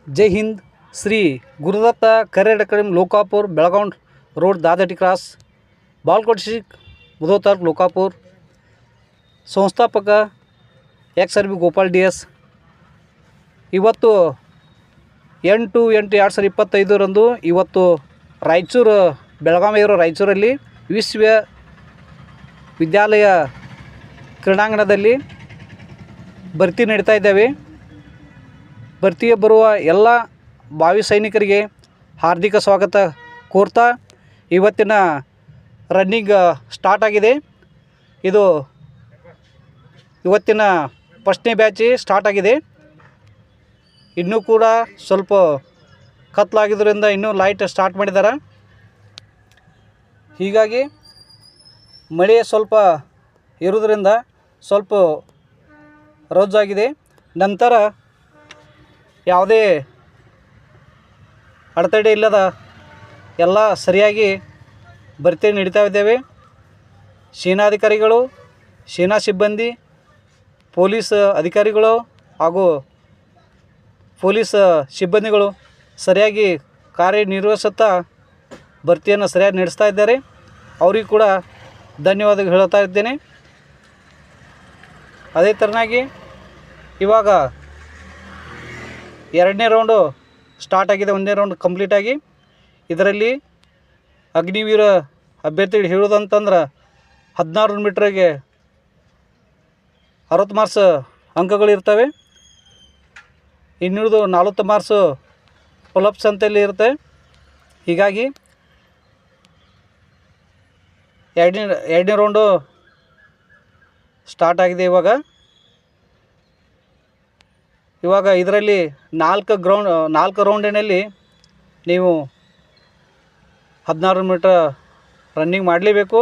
जय Hind. Shri Gurudatt career academy Lokapur Belgaum road दादटी cross Balkot district Mudhol taluk Lokapur ಸಂಸ್ಥಾಪಕ ex R B Gopal D S. ಇವತ್ತು 8/8/2025 ಇವತ್ತು ರಾಯಚೂರು ಬೆಳಗಾವಿ ಇರೋ ರಾಯಚೂರಲ್ಲಿ ವಿಶ್ವವಿದ್ಯಾಲಯ ಕ್ರೀಡಾಂಗಣದಲ್ಲಿ ಭರ್ತಿ ನಡೀತಾ ಇದ್ದಾವೆ. ಭರ್ತಿಗೆ ಬರುವ ಎಲ್ಲ ಭಾವಿ ಸೈನಿಕರಿಗೆ ಹಾರ್ದಿಕ ಸ್ವಾಗತ ಕೋರ್ತಾ ಇವತ್ತಿನ ರನ್ನಿಂಗ್ ಸ್ಟಾರ್ಟ್ ಆಗಿದೆ. ಇದು ಇವತ್ತಿನ ಫಸ್ಟ್ನೇ ಬ್ಯಾಚ್ ಸ್ಟಾರ್ಟ್ ಆಗಿದೆ. ಇನ್ನೂ ಕೂಡ ಸ್ವಲ್ಪ ಕತ್ತಲಾಗಿದ್ದರಿಂದ ಇನ್ನೂ ಲೈಟ್ ಸ್ಟಾರ್ಟ್ ಮಾಡಿದ್ದಾರೆ. ಹೀಗಾಗಿ ಮಳೆ ಸ್ವಲ್ಪ ಇರೋದ್ರಿಂದ ಸ್ವಲ್ಪ ರಜ್ಜಾಗಿದೆ. ನಂತರ ಯಾವುದೇ ಅಡೆತಡೆ ಇಲ್ಲದ ಎಲ್ಲ ಸರಿಯಾಗಿ ಭರ್ತಿ ನಡೀತಾ ಇದ್ದೇವೆ. ಸೇನಾಧಿಕಾರಿಗಳು, ಸೇನಾ ಸಿಬ್ಬಂದಿ, ಪೊಲೀಸ್ ಅಧಿಕಾರಿಗಳು ಹಾಗೂ ಪೊಲೀಸ್ ಸಿಬ್ಬಂದಿಗಳು ಸರಿಯಾಗಿ ಕಾರ್ಯನಿರ್ವಹಿಸುತ್ತಾ ಭರ್ತಿಯನ್ನು ಸರಿಯಾಗಿ ನಡೆಸ್ತಾ ಇದ್ದಾರೆ. ಅವರಿಗೂ ಕೂಡ ಧನ್ಯವಾದಗಳು ಹೇಳ್ತಾ ಇದ್ದೇನೆ. ಅದೇ ಥರನಾಗಿ ಇವಾಗ 2ನೇ ರೌಂಡು ಸ್ಟಾರ್ಟ್ ಆಗಿದೆ. 1ನೇ ರೌಂಡ್ ಕಂಪ್ಲೀಟ್ ಆಗಿ ಇದರಲ್ಲಿ ಅಗ್ನಿವೀರ ಅಭ್ಯರ್ಥಿಗಳು ಹೇಳೋದಂತಂದ್ರೆ 16 ಮೀಟ್ರಿಗೆ 60 ಮಾರ್ಕ್ಸ್ ಅಂಕಗಳಿರ್ತವೆ. ಇನ್ನುಳಿದು 40 ಮಾರ್ಕ್ಸು ಪುಲಪ್ಸ್ ಅಂತಲ್ಲಿ ಇರುತ್ತೆ. ಹೀಗಾಗಿ 2ನೇ ರೌಂಡು ಸ್ಟಾರ್ಟ್ ಆಗಿದೆ. ಇವಾಗ ಇದರಲ್ಲಿ 4 ರೌಂಡಿನಲ್ಲಿ ನೀವು 16 ಮೀಟರ್ ರನ್ನಿಂಗ್ ಮಾಡಲೇಬೇಕು.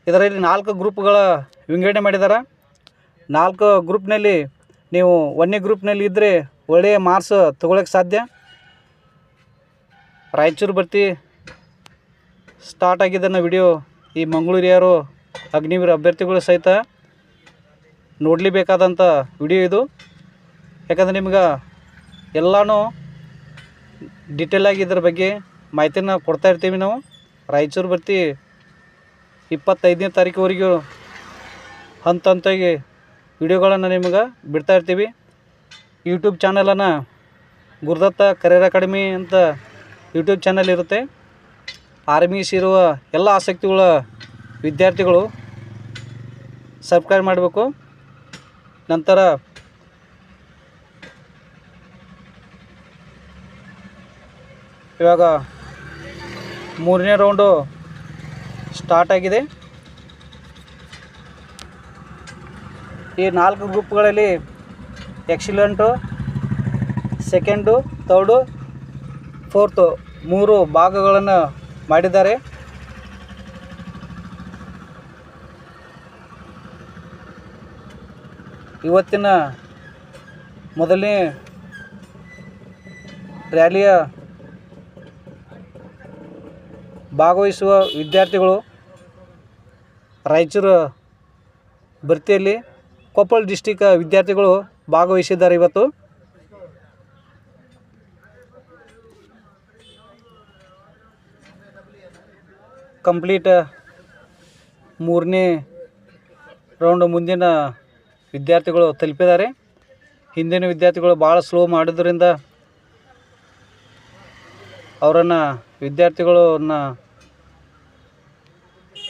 ಇದರಲ್ಲಿ 4 ಗ್ರೂಪ್ಗಳ ವಿಂಗಡಣೆ ಮಾಡಿದ್ದಾರೆ. 4 ಗ್ರೂಪ್ನಲ್ಲಿ ನೀವು 1ನೇ ಗ್ರೂಪ್ನಲ್ಲಿ ಇದ್ದರೆ ಒಳ್ಳೆಯ ಮಾರ್ಕ್ಸ್ ತಗೊಳ್ಳೋಕ್ಕೆ ಸಾಧ್ಯ. ರಾಯಚೂರು ಭರ್ತಿ ಸ್ಟಾರ್ಟ್ ಆಗಿದ್ದನ್ನು ವಿಡಿಯೋ ಈ ಮಂಗಳೂರಿಯರು ಅಗ್ನಿವೀರ ಅಭ್ಯರ್ಥಿಗಳು ಸಹಿತ ನೋಡಲೇಬೇಕಾದಂಥ ವಿಡಿಯೋ ಇದು. ಯಾಕಂದರೆ ನಿಮ್ಗೆ ಎಲ್ಲನೂ ಡೀಟೇಲಾಗಿ ಇದ್ರ ಬಗ್ಗೆ ಮಾಹಿತಿನ ಕೊಡ್ತಾ ಇರ್ತೀವಿ ನಾವು. ರಾಯಚೂರು ಭರ್ತಿ 25ನೇ ತಾರೀಕುವರೆಗೂ ಹಂತವಾಗಿ ವಿಡಿಯೋಗಳನ್ನು ನಿಮ್ಗೆ ಬಿಡ್ತಾ ಇರ್ತೀವಿ. ಯೂಟ್ಯೂಬ್ ಚಾನಲನ್ನು ಗುರುದತ್ತ ಕರಿಯರ್ ಅಕಾಡೆಮಿ ಅಂತ ಯೂಟ್ಯೂಬ್ ಚಾನಲ್ ಇರುತ್ತೆ. ಆರ್ಮಿ ಸೇರುವ ಎಲ್ಲ ಆಸಕ್ತಿಗಳ ವಿದ್ಯಾರ್ಥಿಗಳು ಸಬ್ಸ್ಕ್ರೈಬ್ ಮಾಡಬೇಕು. ನಂತರ ಇವಾಗ 3ನೇ ರೌಂಡು ಸ್ಟಾರ್ಟ್ ಆಗಿದೆ. ಈ 4 ಗ್ರೂಪ್ಗಳಲ್ಲಿ ಎಕ್ಸಿಲೆಂಟು, ಸೆಕೆಂಡು, ತರ್ಡು, ಫೋರ್ತು 3 ಭಾಗಗಳನ್ನು ಮಾಡಿದ್ದಾರೆ. ಇವತ್ತಿನ ಮೊದಲನೇ ರ್ಯಾಲಿಯ ಭಾಗವಹಿಸುವ ವಿದ್ಯಾರ್ಥಿಗಳು ರಾಯಚೂರು ಭರ್ತಿಯಲ್ಲಿ ಕೊಪ್ಪಳ ಡಿಸ್ಟಿಕ್ ವಿದ್ಯಾರ್ಥಿಗಳು ಭಾಗವಹಿಸಿದ್ದಾರೆ. ಇವತ್ತು ಕಂಪ್ಲೀಟ್ 3ನೇ ರೌಂಡ್ ಮುಂದಿನ ವಿದ್ಯಾರ್ಥಿಗಳು ತಲುಪಿದ್ದಾರೆ. ಹಿಂದಿನ ವಿದ್ಯಾರ್ಥಿಗಳು ಭಾಳ ಸ್ಲೋ ಮಾಡಿದ್ರಿಂದ ವಿದ್ಯಾರ್ಥಿಗಳನ್ನ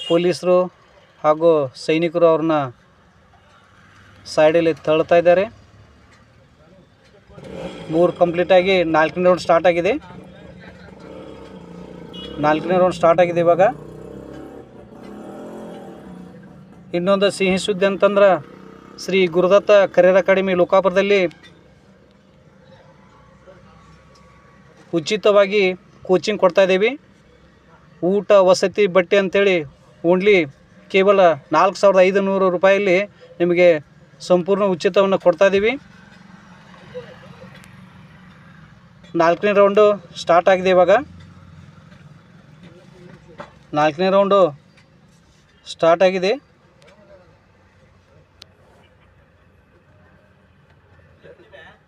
ಪೊಲೀಸರು ಹಾಗೂ ಸೈನಿಕರು ಅವ್ರನ್ನ ಸೈಡಲ್ಲಿ ತಳ್ತಾ ಇದ್ದಾರೆ. 3 ಕಂಪ್ಲೀಟಾಗಿ 4ನೇ ರೌಂಡ್ ಸ್ಟಾರ್ಟ್ ಆಗಿದೆ. 4ನೇ ರೌಂಡ್ ಸ್ಟಾರ್ಟ್ ಆಗಿದೆ. ಇವಾಗ ಇನ್ನೊಂದು ಸಿಹಿ ಸುದ್ದಿ ಅಂತಂದ್ರೆ ಶ್ರೀ ಗುರುದತ್ತ ಕರಿಯರ್ ಅಕಾಡೆಮಿ ಲೋಕಾಪುರದಲ್ಲಿ ಉಚಿತವಾಗಿ ಕೋಚಿಂಗ್ ಕೊಡ್ತಾಯಿದ್ದೀವಿ. ಊಟ, ವಸತಿ, ಬಟ್ಟೆ ಅಂಥೇಳಿ ಓನ್ಲಿ ಕೇವಲ 4,500 ರೂಪಾಯಲ್ಲಿ ನಿಮಗೆ ಸಂಪೂರ್ಣ ಉಚಿತವನ್ನು ಕೊಡ್ತಾಯಿದ್ದೀವಿ. 4ನೇ ರೌಂಡು ಸ್ಟಾರ್ಟ್ ಆಗಿದೆ. ಇವಾಗ 4ನೇ ರೌಂಡು ಸ್ಟಾರ್ಟ್ ಆಗಿದೆ.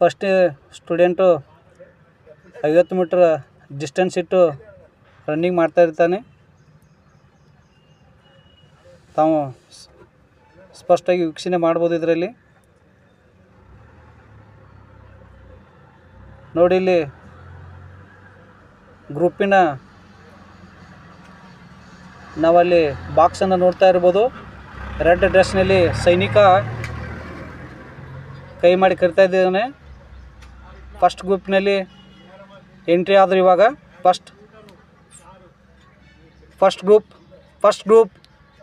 ಫಸ್ಟ್ ಸ್ಟೂಡೆಂಟು 50 ಮೀಟ್ರ್ ಡಿಸ್ಟೆನ್ಸ್ ಇಟ್ಟು ರನ್ನಿಂಗ್ ಮಾಡ್ತಾ ಇರ್ತಾನೆ. ತಾವು ಸ್ಪಷ್ಟವಾಗಿ ವೀಕ್ಷಣೆ ಮಾಡ್ಬೋದು. ಇದರಲ್ಲಿ ನೋಡಿ, ಇಲ್ಲಿ ಗ್ರೂಪಿನ ನಾವಲ್ಲಿ ಬಾಕ್ಸನ್ನು ನೋಡ್ತಾ ಇರ್ಬೋದು. ರೆಡ್ ಡ್ರೆಸ್ನಲ್ಲಿ ಸೈನಿಕ ಕೈ ಮಾಡಿ ಕರಿತಾ ಇದ್ದಾನೆ. ಫಸ್ಟ್ ಗ್ರೂಪ್ನಲ್ಲಿ ಎಂಟ್ರಿ ಆದರೂ ಇವಾಗ first group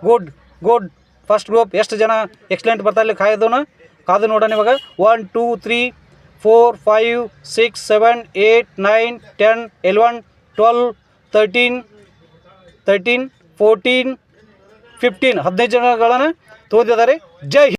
good first group ಎಷ್ಟು ಜನ ಎಕ್ಸಲೆಂಟ್ ಬರ್ತಾ ಇಲ್ಲಿ ಕಾದು ನೋಡೋಣ. ಇವಾಗ 1 2 3 4 5 6 7 8 9 10 11 12 13 14 15 15 ಜನಗಳನ್ನು ತೋರಿದ್ದಾರೆ. ಜೈ ಹಿಂದ್.